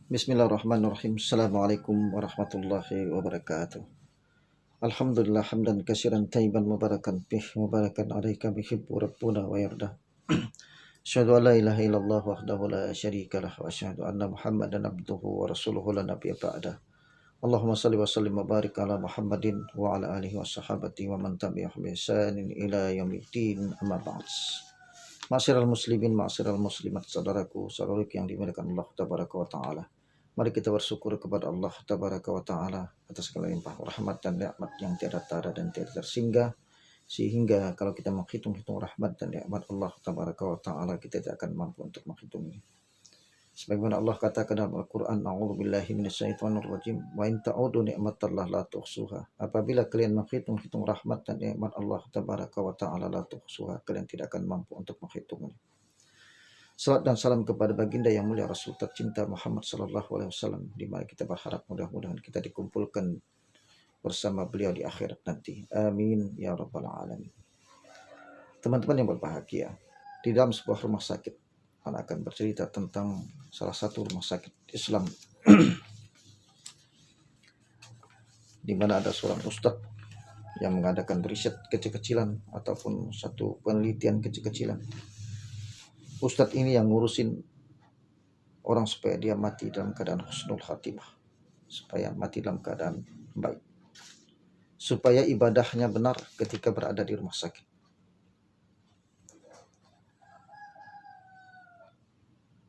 Bismillahirrahmanirrahim. Assalamualaikum warahmatullahi wabarakatuh. Alhamdulillah hamdan katsiran tayyiban mubarakan fih mubarakan alaika bihibbu rabbuna wa yarda. Asyhadu an la ilaha illallah wahdahu la syarikalah wa asyhadu anna Muhammadan abduhu wa rasuluhu la nabiyya ba'da. Allahumma shalli wa sallim wa barik ala Muhammadin wa ala alihi wa sahabati wa man tabi'ahum bi ihsanin ila yaumiddin amma ba'd. Ma'asyiral muslimin, ma'asyiral muslimat, saudaraku yang dimuliakan Allah tabaraka wa taala. Mari kita bersyukur kepada Allah tabaraka wa taala atas segala limpah rahmat dan nikmat yang tiada tara dan tiada tersinggah, sehingga kalau kita menghitung-hitung rahmat dan nikmat Allah tabaraka wa taala, kita tidak akan mampu untuk menghitungnya. Sebagaimana Allah katakan dalam Al-Quran, A'udzubillahi minasyaitonirrajim, wa in ta'udu ni'matallahi la tuhsuha. Apabila kalian menghitung-hitung rahmat dan nikmat Allah tabaraka wa ta'ala, la tuhsuha, kalian tidak akan mampu untuk menghitungnya. Salat dan salam kepada baginda yang mulia Rasul tercinta Muhammad sallallahu alaihi wasallam, di mana kita berharap mudah-mudahan kita dikumpulkan bersama beliau di akhirat nanti. Amin ya rabbal alamin. Teman-teman yang berbahagia, di dalam sebuah rumah sakit, Ana akan bercerita tentang salah satu rumah sakit Islam di mana ada seorang ustadz yang mengadakan riset kecil-kecilan ataupun satu penelitian kecil-kecilan. Ustadz ini yang ngurusin orang supaya dia mati dalam keadaan husnul khatimah, supaya mati dalam keadaan baik, supaya ibadahnya benar ketika berada di rumah sakit.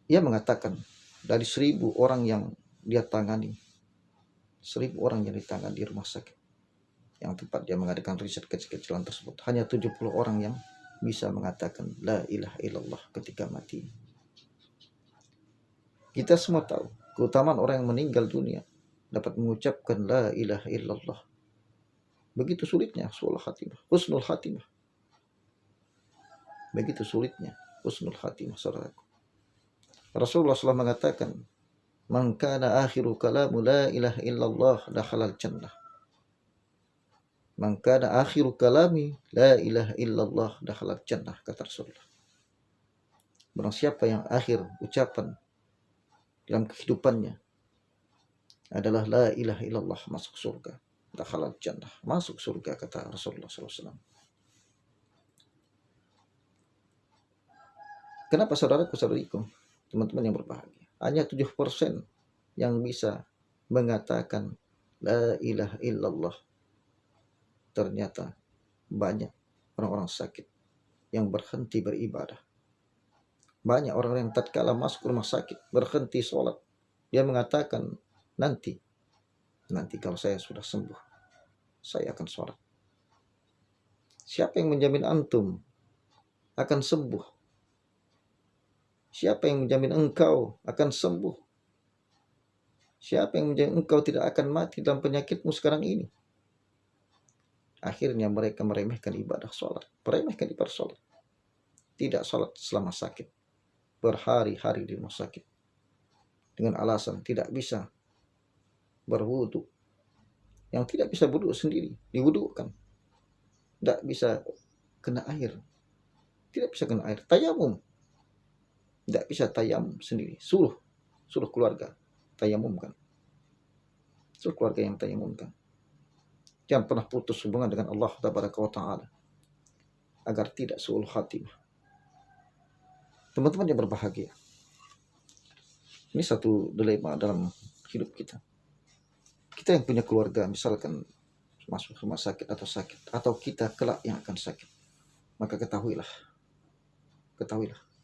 Ia mengatakan dari 1.000 orang yang dia tangani, 1.000 orang yang ditangani di rumah sakit yang tempat dia mengadakan riset kecil-kecilan tersebut, hanya 70 orang yang bisa mengatakan la ilaha illallah ketika mati. Kita semua tahu keutamaan orang yang meninggal dunia dapat mengucapkan la ilaha illallah. Begitu sulitnya husnul khatimah. Begitu sulitnya husnul khatimah, saudaraku. Rasulullah SAW mengatakan, man kana akhiru kalamu la ilaha illallah dakhalal jannah. Man kana akhiru kalami la ilaha illallah dakhalal jannah, kata Rasulullah. Barang siapa yang akhir ucapan dalam kehidupannya adalah la ilaha illallah, masuk surga. Dakhalal jannah, masuk surga, kata Rasulullah SAW. Kenapa saudaraku-saudariku, teman-teman yang berbahagia, hanya 7% yang bisa mengatakan la ilaha illallah? Ternyata banyak orang-orang sakit yang berhenti beribadah. Banyak orang yang tatkala masuk rumah sakit berhenti sholat. Dia mengatakan, nanti kalau saya sudah sembuh, saya akan sholat. Siapa yang menjamin antum akan sembuh? Siapa yang menjamin engkau akan sembuh? Siapa yang menjamin engkau tidak akan mati dalam penyakitmu sekarang ini? Akhirnya mereka meremehkan ibadah sholat, meremehkan ibadah sholat. Tidak sholat selama sakit, berhari-hari di rumah sakit, dengan alasan tidak bisa berwudu. Yang tidak bisa wudu sendiri, diwudukan. Tidak bisa kena air, tidak bisa kena air. Tayamum, tidak bisa tayamum sendiri. Suruh keluarga tayamumkan. Suruh keluarga yang tayamumkan. Jangan pernah putus hubungan dengan Allah tabaraka wa ta'ala agar tidak su'ul khatimah. Teman-teman yang berbahagia, ini satu dilema dalam hidup kita. Kita yang punya keluarga misalkan masuk rumah sakit atau kita kelak yang akan sakit, maka ketahuilah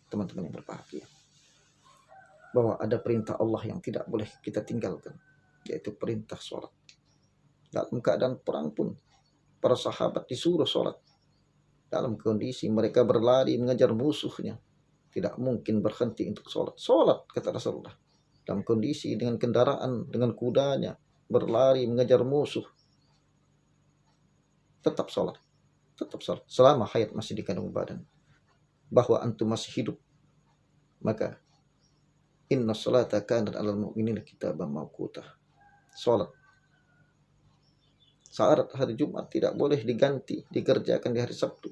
teman-teman yang berbahagia, bahwa ada perintah Allah yang tidak boleh kita tinggalkan, yaitu perintah sholat. Dalam keadaan perang pun para sahabat disuruh sholat. Dalam kondisi mereka berlari mengejar musuhnya, tidak mungkin berhenti untuk sholat. Sholat, kata Rasulullah. Dalam kondisi dengan kendaraan, dengan kudanya, berlari mengejar musuh, tetap sholat. Selama hayat masih di kandung badan, bahwa antum masih hidup, maka inna sholata kanat alal mu'minina kitaban mawquta. Sholat saat hari Jumat tidak boleh dikerjakan di hari Sabtu.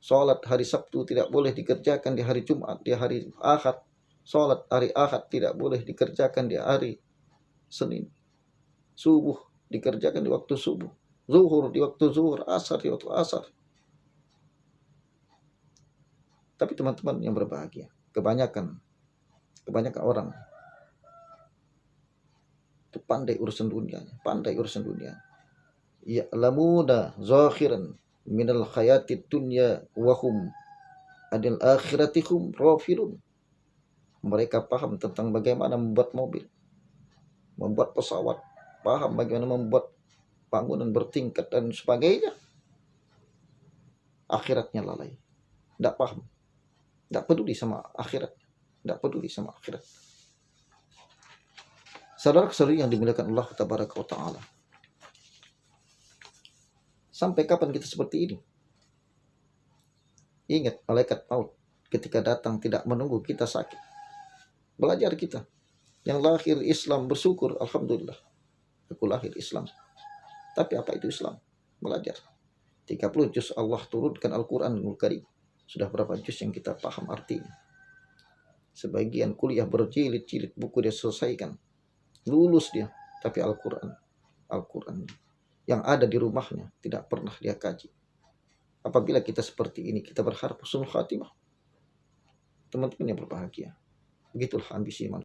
Sholat hari Sabtu tidak boleh dikerjakan di hari Jumat, di hari Ahad. Sholat hari Ahad tidak boleh dikerjakan di hari Senin. Subuh dikerjakan di waktu subuh. Zuhur di waktu zuhur. Asar di waktu asar. Tapi teman-teman yang berbahagia, kebanyakan orang itu pandai urusan dunia. Ya'lamuna zahiran minal hayatid dunya wahum adil akhiratihum rafirun. Mereka paham tentang bagaimana membuat mobil, membuat pesawat, paham bagaimana membuat bangunan bertingkat dan sebagainya. Akhiratnya lalai, tidak paham, tidak peduli sama akhirat, Saudara-saudari yang dimuliakan Allah Tabaraka wa Ta'ala, sampai kapan kita seperti ini? Ingat, malaikat maut ketika datang tidak menunggu kita sakit. Belajar kita yang lahir Islam bersyukur, alhamdulillah, aku lahir Islam. Tapi apa itu Islam? Belajar. 30 juz Allah turunkan Al-Quranul Karim. Sudah berapa juz yang kita paham artinya? Sebagian kuliah berjilid-jilid buku dia selesaikan. Lulus dia, tapi Al-Quran yang ada di rumahnya tidak pernah dia kaji. Apabila kita seperti ini, kita berharap husnul khatimah. Teman-teman yang berbahagia, begitulah ambisi manusia.